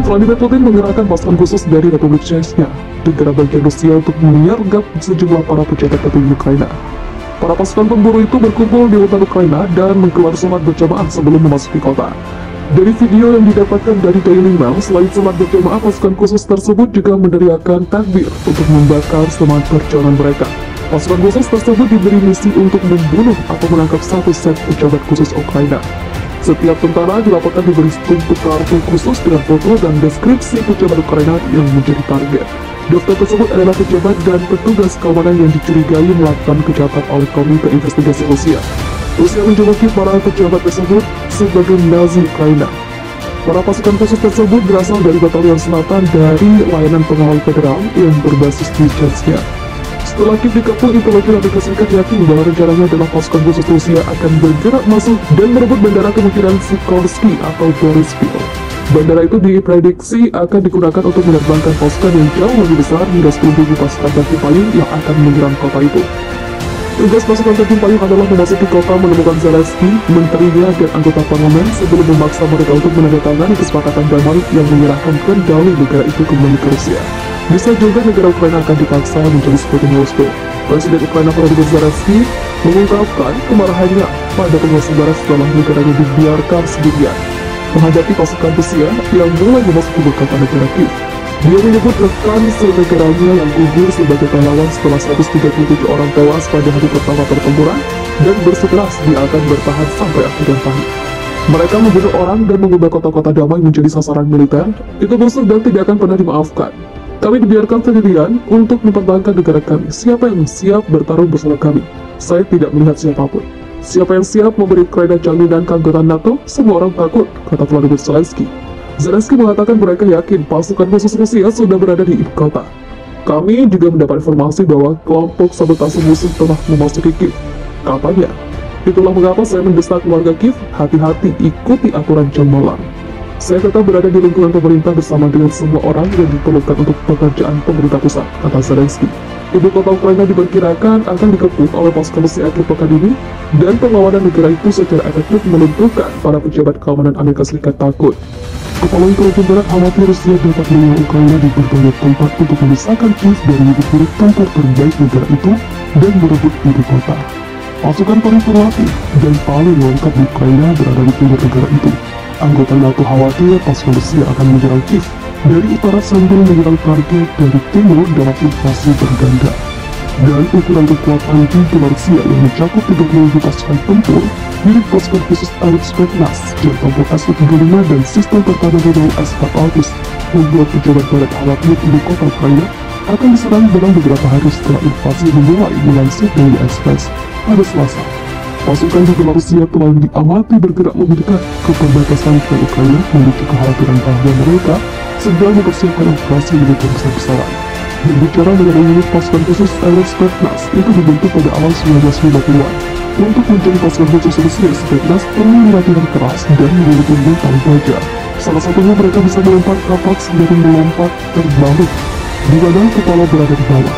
Vladimir Putin mengerahkan pasukan khusus dari Republik Chechnya, negara bagian Rusia, untuk menyergap sejumlah para pejabat petinggi Ukraina. Para pasukan pemburu itu berkumpul di hutan Ukraina dan menggelar sholat berjamaah sebelum memasuki kota. Dari video yang didapatkan dari Daily Mail, selain sholat berjamaah, pasukan khusus tersebut juga meneriakkan takbir untuk membakar semangat perjuangan mereka. Pasukan khusus tersebut diberi misi untuk membunuh atau menangkap satu set pejabat khusus Ukraina. Setiap tentara dilaporkan diberi setumpuk kartu khusus dengan foto dan deskripsi pejabat Ukraina yang menjadi target. Daftar tersebut adalah pejabat dan petugas keamanan yang dicurigai melakukan kejahatan oleh Komite Investigasi Rusia. Rusia menjuluki para pejabat tersebut sebagai Nazi Ukraina. Para pasukan khusus tersebut berasal dari Batalion Selatan dari Layanan Pengawal Federal yang berbasis di Chechnya. Setelah Kiev dikepung, intelijen Amerika Serikat yakin bahwa rencananya adalah pasukan khusus Rusia akan bergerak masuk dan merebut bandara kemungkinan Sikorsky atau Boryspil. Bandara itu diprediksi akan digunakan untuk menerbangkan pasukan yang jauh lebih besar hingga 10.000 pasukan terjun payung yang akan menyerang kota itu. Tugas pasukan terjun payung adalah memasuki kota, menemukan Zelensky, menterinya, dan anggota parlemen sebelum memaksa mereka untuk menandatangani kesepakatan damai yang menyerahkan kendali negara itu kembali ke Rusia. Bisa juga negara Ukraina akan dipaksa menjadi sekutu Moskow. Presiden Ukraina Volodymyr Zelensky mengungkapkan kemarahannya pada penguasa barat setelah negaranya dibiarkan sendirian menghadapi pasukan Rusia yang mulai memasuki ibu kota negara Kiev. Dia menyebut rekan senegaranya yang gugur sebagai pahlawan setelah 137 orang tewas pada hari pertama pertempuran dan bersikeras dia akan bertahan sampai akhir tahun. Mereka membunuh orang dan mengubah kota-kota damai menjadi sasaran militer. Itu busuk dan tidak akan pernah dimaafkan. Kami dibiarkan sendirian untuk mempertahankan negara kami. Siapa yang siap bertarung bersama kami? Saya tidak melihat siapapun. Siapa yang siap memberi Ukraina jaminan keanggotaan NATO? Semua orang takut, kata Volodymyr Zelensky. Zelensky mengatakan mereka yakin pasukan khusus Rusia sudah berada di ibu kota. Kami juga mendapat informasi bahwa kelompok sabotase musuh telah memasuki Kiev, katanya. Itulah mengapa saya mendesak warga Kiev, hati-hati, ikuti aturan jam malam. Saya tetap berada di lingkungan pemerintah bersama dengan semua orang yang diperlukan untuk pekerjaan pemerintah pusat, kata Zelensky. Ibu kota Ukraina diperkirakan akan dikepung oleh pasukan Rusia akhir pekan ini, dan pengawalan negara itu secara efektif menentukan para pejabat keamanan Amerika Serikat takut. Kepala intelijen barat khawatir Rusia dapat menyerang Ukraina di berbagai tempat untuk memisahkan Kiev dari murid tempur terbaik negara itu dan merebut ibu kota. Pasukan paling terlatih dan paling lengkap di Ukraina berada di timur negara itu. Anggota NATO khawatir pasukan Rusia akan menyerang Kiev dari utara sambil menyerang target dari timur dalam invasi berganda. Dan ukuran kekuatan di luar Rusia yang mencakup 30.000 pasukan tempur, milik pasukan khusus Arab Spetsnaz, jet tempur Su-35 dan sistem pertahanan rudal S-400, membuat pejabat barat khawatir ibu kota Ukraina akan diserang dalam beberapa hari setelah invasi dimulai, melansir dari Express pada Selasa. Pasukan di Belarusia telah diamati bergerak lebih dekat ke perbatasan dengan Ukraina, memiliki kekhawatiran bahwa mereka sedang mempersiapkan operasi militer besar-besaran. Berbicara mengenai unit pasukan khusus Arab Spetsnaz itu dibentuk pada awal 1950-an. Untuk menjadi pasukan khusus Rusia, Spetsnaz perlu latihan keras dan memiliki mental baja. Salah satunya mereka bisa melompat kapak sembari melompat terbalik, di mana kepala berada di bawah.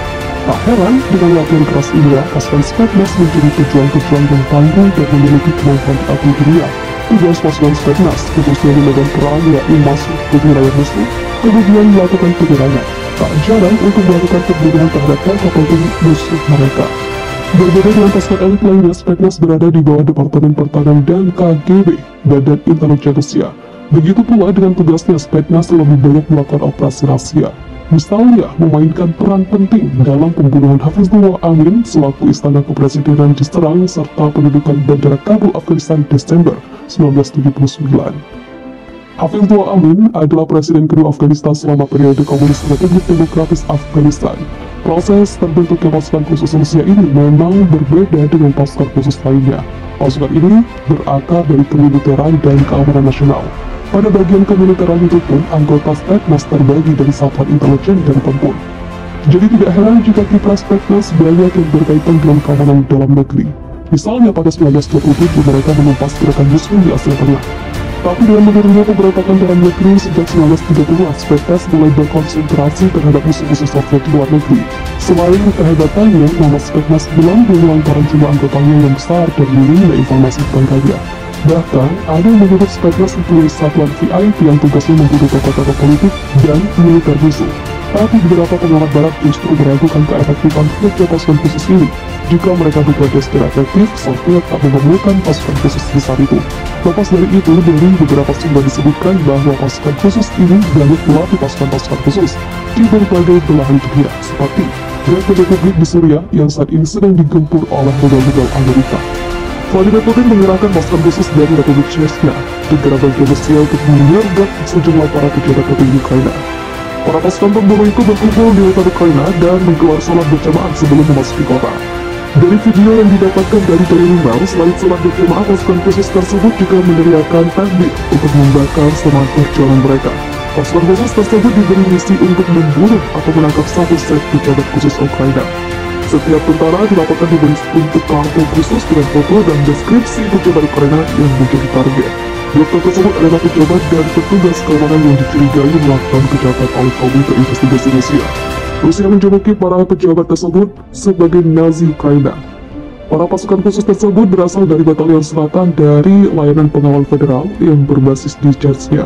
Tak heran, dengan latihan keras inilah pasukan Spetsnaz menjadi pejuang-pejuang yang tangguh dan memiliki kemampuan diakui dunia. Tugas pasukan Spetsnaz, khususnya di medan perang, yakni masuk ke wilayah musuh, kemudian melakukan penyerangan. Tak jarang untuk melakukan pembunuhan terhadap kapal musuh mereka. Berbeda dengan pasukan elit lainnya, Spetsnaz berada di bawah Departemen Pertahanan dan KGB, Badan Intelijen Rusia. Begitu pula dengan tugasnya, Spetsnaz lebih banyak melakukan operasi rahasia. Misalnya, memainkan peran penting dalam pembunuhan Hafizullah Amin selaku istana kepresidenan diserang serta pendudukan bandara Kabul, Afghanistan Desember 1979. Hafizullah Amin adalah presiden kedua Afghanistan selama periode Komunis Republik Demokratis Afghanistan. Proses terbentuknya pasukan khusus Rusia ini memang berbeda dengan pasukan khusus lainnya. Pasukan ini berakar dari kemiliteran dan keamanan nasional. Pada bagian kemiliteran itu pun, anggota Spetsnaz terbagi dari satuan intelijen dan tempur. Jadi tidak heran jika kiprah Spetsnaz banyak yang berkaitan dengan keamanan dalam negeri. Misalnya pada 1927 mereka menumpas gerakan musuh di Asia Tengah. Tapi dengan menurunnya pemberontakan dalam negeri sejak 1930, Spetsnaz mulai berkonsentrasi terhadap musuh-musuh Soviet di luar negeri. Selain kehebatannya, nama Spetsnaz bilang dengan lantaran jumlah anggotanya yang besar dan minimnya informasi tentang dia. Bahkan, ada yang menyebut Spetsnaz sebagai satuan VIP yang tugasnya memburu tokoh-tokoh politik dan militer musuh. Tapi beberapa pengamat barat justru meragukan keefektifan kerja pasukan khusus ini. Jika mereka bekerja secara efektif, Soviet tak memerlukan pasukan khusus besar itu. Lepas dari itu, dari beberapa sumber disebutkan bahwa pasukan khusus ini banyak melatih pasukan-pasukan khusus di berbagai belahan dunia, seperti Republik di Suriah yang saat ini sedang digempur oleh modal-modal Amerika. Vladimir Putin mengerahkan pasukan khusus dari Republik Chechnya, negara bagian Rusia, untuk menyergap sejumlah para pejabat tertinggi Ukraina. Para pasukan pemburu itu berkumpul di hutan Ukraina dan menggelar sholat berjamaah sebelum memasuki kota. Dari video yang didapatkan dari Daily Mail, selain sholat berjamaah, pasukan khusus tersebut juga meneriakkan takbir untuk membakar semangat perjuangan mereka. Pasukan khusus tersebut diberi misi untuk memburu atau menangkap satu set pejabat khusus Ukraina. Setiap tentara dilaporkan diberi untuk kartu khusus dengan foto dan deskripsi pejabat Ukraina yang menjadi target. Dokter tersebut adalah pejabat dan petugas keamanan yang dicurigai melakukan kejahatan oleh Komite Investigasi Rusia. Rusia menjuluki para pejabat tersebut sebagai Nazi Ukraina. Para pasukan khusus tersebut berasal dari Batalion Selatan dari Layanan Pengawal Federal yang berbasis di Chechnya.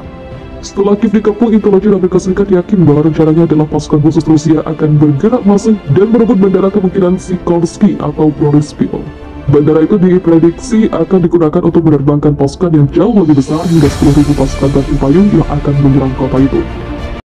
Setelah Kiev dikepung, intelijen Amerika Serikat yakin bahwa rencananya adalah pasukan khusus Rusia akan bergerak masuk dan merebut bandara kemungkinan Sikorski atau Boryspil. Bandara itu diprediksi akan digunakan untuk menerbangkan pasukan yang jauh lebih besar hingga 10.000 pasukan tanki payung yang akan menyerang kota itu.